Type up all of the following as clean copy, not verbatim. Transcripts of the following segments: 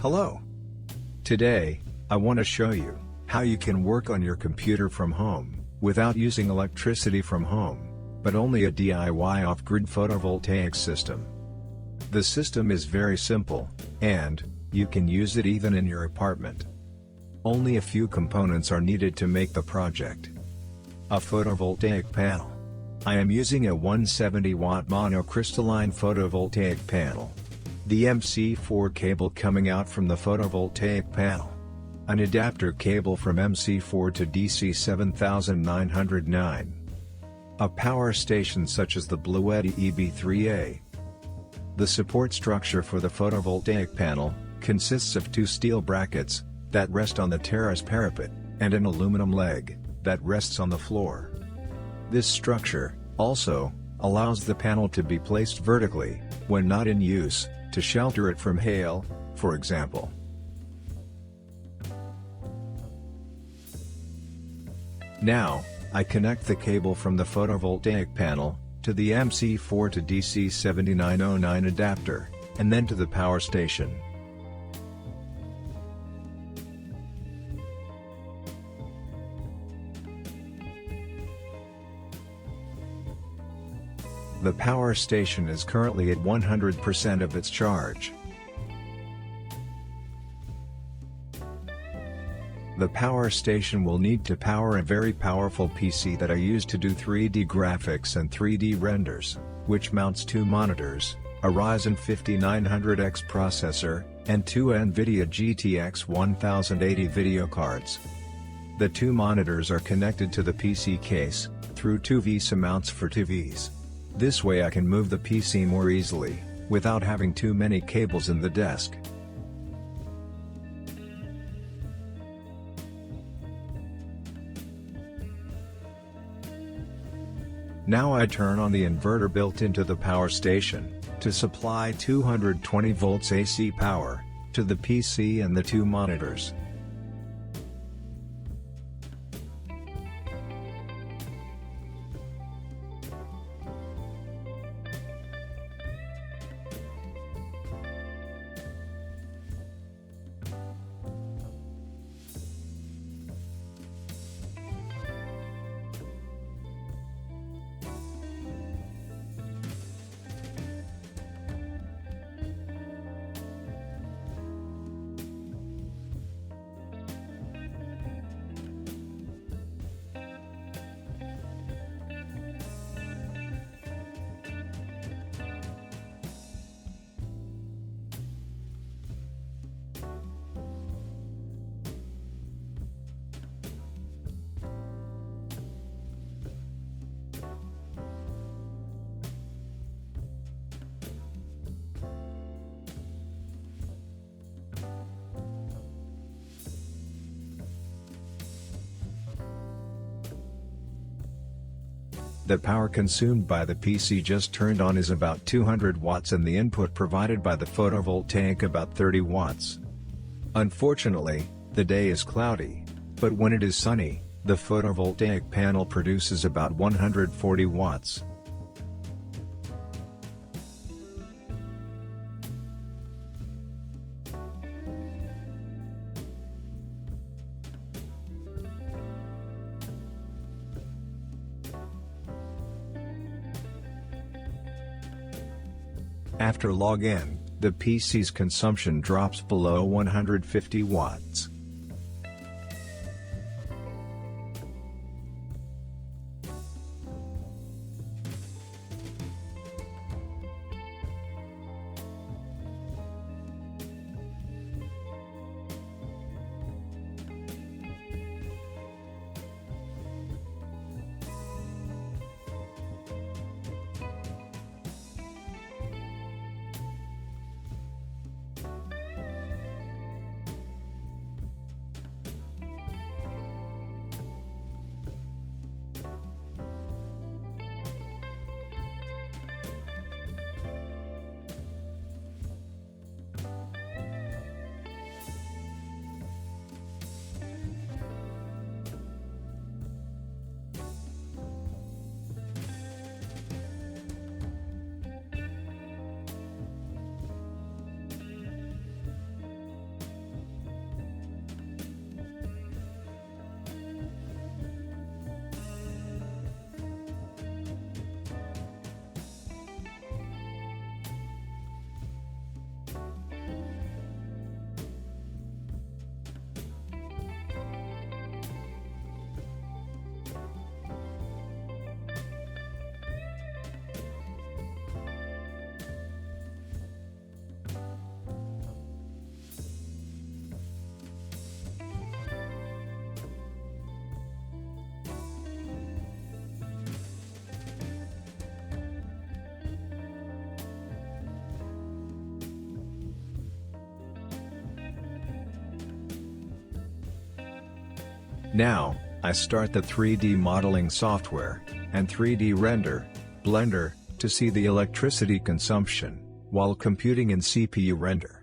Hello. Today, I want to show you how you can work on your computer from home without using electricity from home, but only a DIY off-grid photovoltaic system. The system is very simple, and you can use it even in your apartment. Only a few components are needed to make the project. A photovoltaic panel. I am using a 170-watt monocrystalline photovoltaic panel. The MC4 cable coming out from the photovoltaic panel. An adapter cable from MC4 to DC 7909. A power station such as the Bluetti EB3A. The support structure for the photovoltaic panel consists of two steel brackets that rest on the terrace parapet, and an aluminum leg that rests on the floor. This structure also allows the panel to be placed vertically when not in use, to shelter it from hail, for example. Now, I connect the cable from the photovoltaic panel to the MC4 to DC 7909 adapter, and then to the power station. The power station is currently at 100% of its charge. The power station will need to power a very powerful PC that I use to do 3D graphics and 3D renders, which mounts two monitors, a Ryzen 5900X processor, and two NVIDIA GTX 1080 video cards. The two monitors are connected to the PC case through two VESA mounts for TVs. This way I can move the PC more easily, without having too many cables in the desk. Now I turn on the inverter built into the power station, to supply 220 volts AC power, to the PC and the two monitors. The power consumed by the PC just turned on is about 200 watts and the input provided by the photovoltaic about 30 watts. Unfortunately, the day is cloudy, but when it is sunny, the photovoltaic panel produces about 140 watts. After login, the PC's consumption drops below 150 watts. Now, I start the 3D modeling software, and 3D render, Blender, to see the electricity consumption, while computing in CPU render.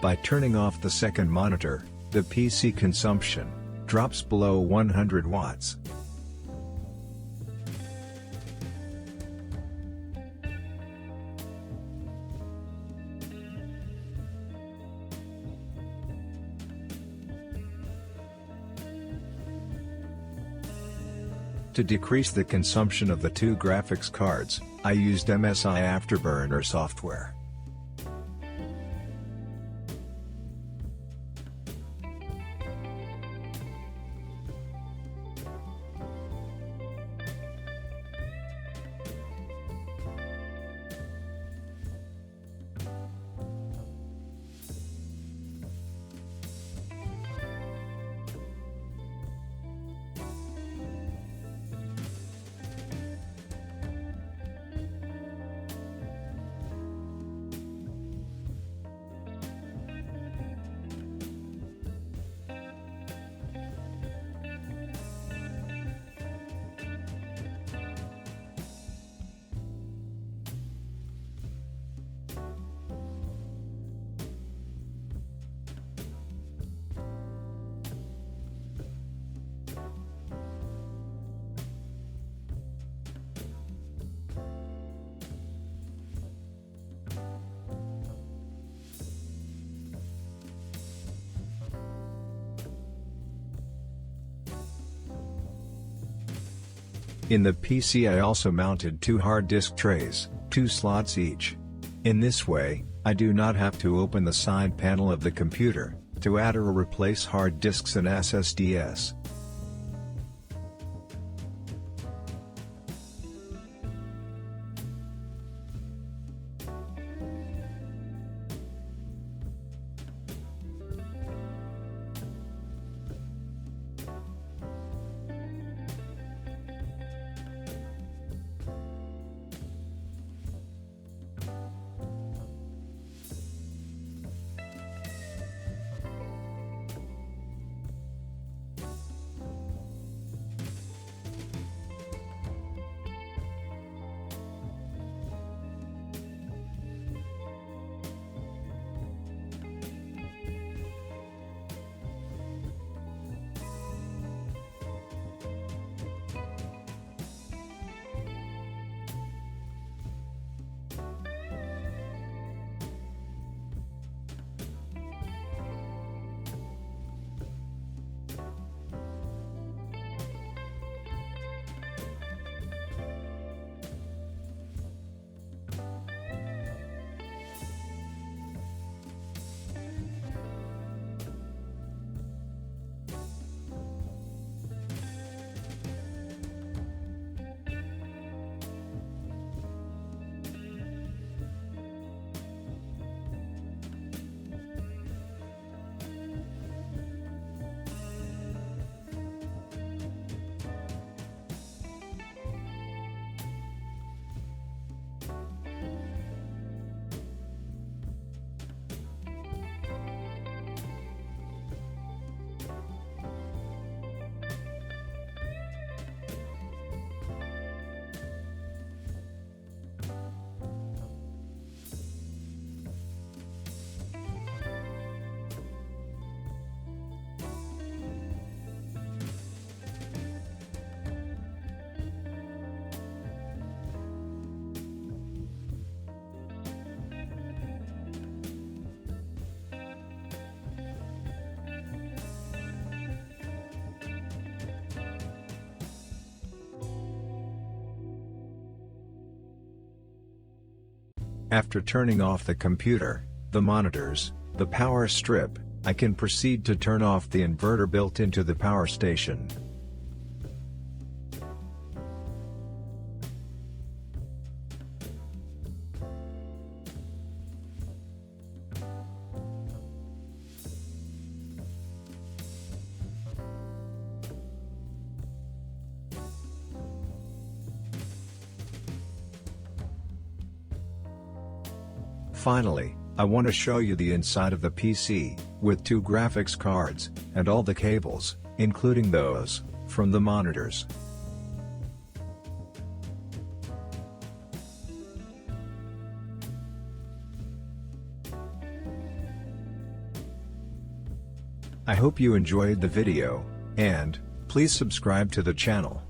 By turning off the second monitor, the PC consumption drops below 100 watts. To decrease the consumption of the two graphics cards, I used MSI Afterburner software. In the PC I also mounted two hard disk trays, 2 slots each. In this way, I do not have to open the side panel of the computer to add or replace hard disks and SSDs. After turning off the computer, the monitors, the power strip, I can proceed to turn off the inverter built into the power station. Finally, I want to show you the inside of the PC, with two graphics cards, and all the cables, including those from the monitors. I hope you enjoyed the video, and please subscribe to the channel.